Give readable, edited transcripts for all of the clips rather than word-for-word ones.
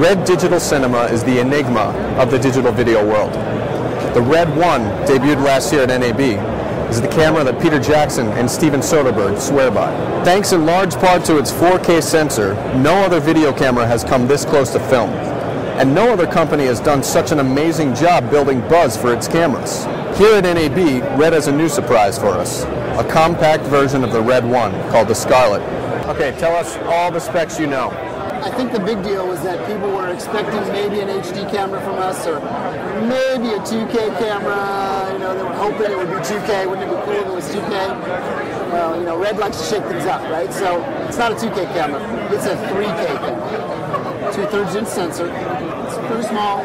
Red digital cinema is the enigma of the digital video world. The Red 1, debuted last year at NAB, is the camera that Peter Jackson and Steven Soderbergh swear by. Thanks in large part to its 4K sensor, no other video camera has come this close to film. And no other company has done such an amazing job building buzz for its cameras. Here at NAB, Red has a new surprise for us, a compact version of the Red 1 called the Scarlett. Okay, tell us all the specs you know. I think the big deal was that people were expecting maybe an HD camera from us, or maybe a 2K camera. You know, they were hoping it would be 2K. Wouldn't it be cool if it was 2K? Well, you know, Red likes to shake things up, right? So it's not a 2K camera. It's a 3K camera. 2/3 inch sensor. It's pretty small.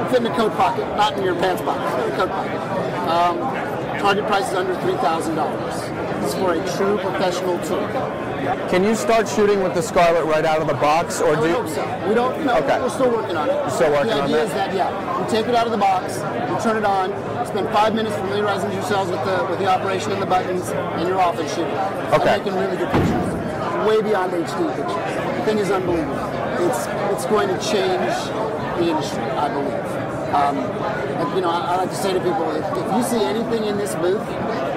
Fit in a coat pocket, not in your pants pocket. Fit in a coat pocket. Target price is under $3,000. It's for a true professional tool. Can you start shooting with the Scarlett right out of the box, or I would hope so. We don't know. Okay. We're still working on it. You're still working on that? The idea is that, yeah, you take it out of the box, you turn it on, spend 5 minutes familiarizing yourselves with the operation and the buttons, and you're off and shooting. Okay. I'm making really good pictures, way beyond HD pictures. The thing is unbelievable. It's going to change the industry, I believe. You know, I like to say to people, if you see anything in this booth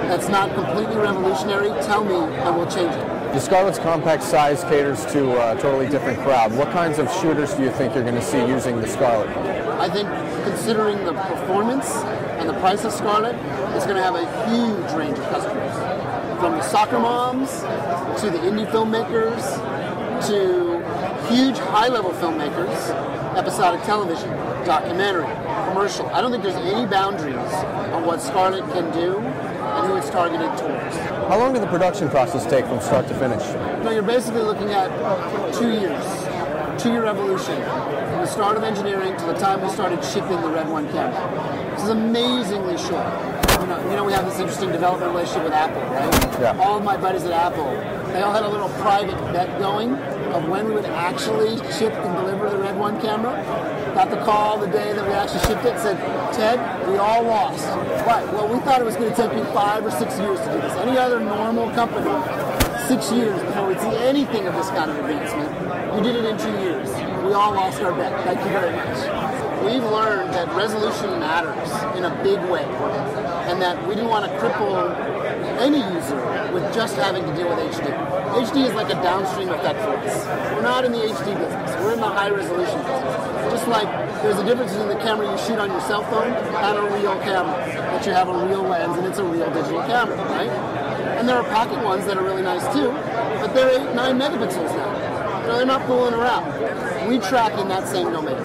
that's not completely revolutionary, tell me and we'll change it. The Scarlett's compact size caters to a totally different crowd. What kinds of shooters do you think you're going to see using the Scarlett? I think, considering the performance and the price of Scarlett, it's going to have a huge range of customers. From the soccer moms, to the indie filmmakers, to huge high-level filmmakers, episodic television, documentary, commercial. I don't think there's any boundaries on what Scarlett can do and who it's targeted towards. How long did the production process take from start to finish? No, you're basically looking at 2 years, 2-year evolution, from the start of engineering to the time we started shipping the Red 1 camera. This is amazingly short. You know, we have this interesting development relationship with Apple, right? Yeah. All of my buddies at Apple, they all had a little private bet going of when we would actually ship and deliver the Red 1 camera. Got the call the day that we actually shipped it, said, Ted, we all lost. Why? Well, we thought it was going to take me 5 or 6 years to do this. Any other normal company, 6 years before we'd see anything of this kind of advancement. You did it in 2 years. We all lost our bet. Thank you very much. We've learned that resolution matters in a big way, and that we didn't want to cripple any user with just having to deal with HD. HD is like a downstream effect for us. We're not in the HD business. We're in the high resolution business. Just like there's a difference in the camera you shoot on your cell phone and a real camera, that you have a real lens and it's a real digital camera, right? And there are pocket ones that are really nice too, but they're 8, 9 megapixels now. You know, they're not fooling around. We track in that same domain.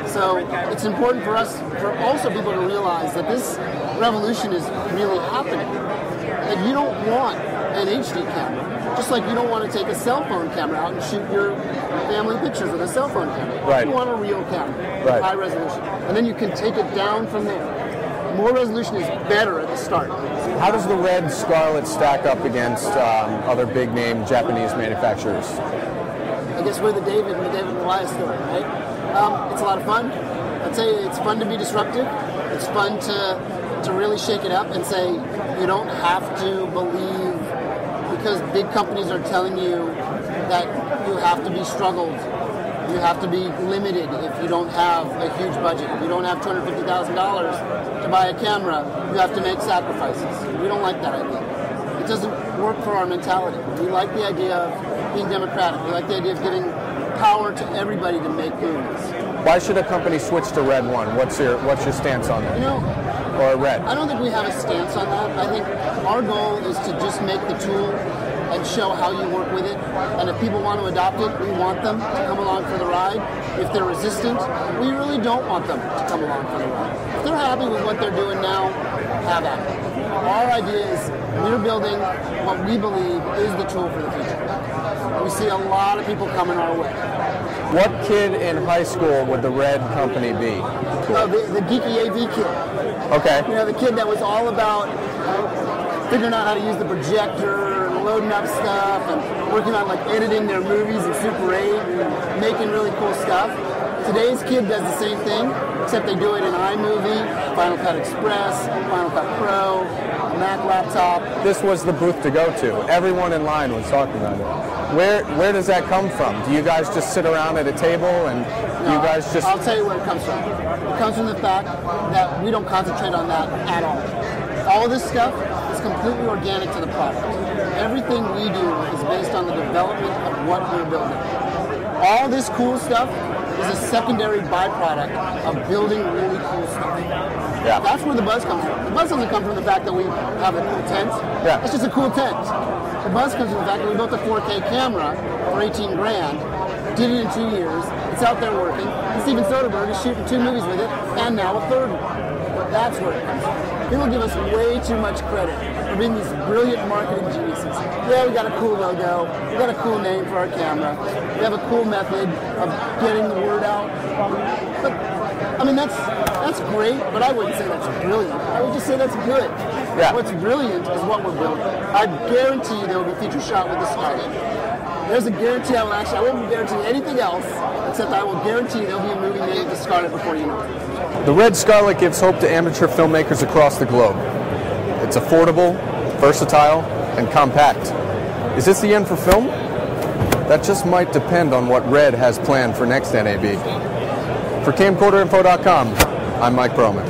So it's important for us, for also people to realize that this revolution is really happening. That you don't want an HD camera, just like you don't want to take a cell phone camera out and shoot your family pictures with a cell phone camera. Right. You want a real camera, right. High resolution. And then you can take it down from there. More resolution is better at the start. How does the Red Scarlett stack up against other big-name Japanese manufacturers? I guess we're the David and the Goliath story, right? It's a lot of fun. I'd say it's fun to be disruptive. It's fun to really shake it up and say you don't have to believe because big companies are telling you that you have to be struggled. You have to be limited if you don't have a huge budget. If you don't have $250,000 to buy a camera, you have to make sacrifices. We don't like that idea. It doesn't work for our mentality. We like the idea of being democratic. We like the idea of giving power to everybody to make moves. Why should a company switch to Red 1? What's your stance on that? You know, or Red? I don't think we have a stance on that. I think our goal is to just make the tool and show how you work with it. And if people want to adopt it, we want them to come along for the ride. If they're resistant, we really don't want them to come along for the ride. If they're happy with what they're doing now, have at it. Our idea is we're building what we believe is the tool for the future. We see a lot of people coming our way. What kid in high school would the Red company be? Oh, the geeky AV kid. Okay. You know, the kid that was all about figuring out how to use the projector and loading up stuff and working on like editing their movies in Super 8 and making really cool stuff. Today's kid does the same thing, except they do it in iMovie, Final Cut Express, Final Cut Pro, Mac laptop. This was the booth to go to. Everyone in line was talking about it. Where does that come from? Do you guys just sit around at a table and No, you guys just... I'll tell you where it comes from. It comes from the fact that we don't concentrate on that at all. All of this stuff is completely organic to the product. Everything we do is based on the development of what we're building. All this cool stuff is a secondary byproduct of building really cool stuff. Yeah. That's where the buzz comes from. The buzz doesn't come from the fact that we have a cool tent. Yeah. It's just a cool tent. The buzz comes from the fact that we built a 4K camera for 18 grand, did it in 2 years, it's out there working, and Steven Soderbergh is shooting 2 movies with it, and now a 3rd one. That's where it comes from. People give us way too much credit for being these brilliant marketing geniuses. Yeah, we got a cool logo, we got a cool name for our camera, we have a cool method of getting the word out. But, I mean, that's great, but I wouldn't say that's brilliant. I would just say that's good. Yeah. What's brilliant is what we're building. I guarantee you there will be a feature shot with the Scarlett. There's a guarantee I won't guarantee anything else, except I will guarantee there'll be a movie made with the Scarlett before you know it. The Red Scarlett gives hope to amateur filmmakers across the globe. It's affordable, versatile, and compact. Is this the end for film? That just might depend on what Red has planned for next NAB. For camcorderinfo.com, I'm Mike Broman.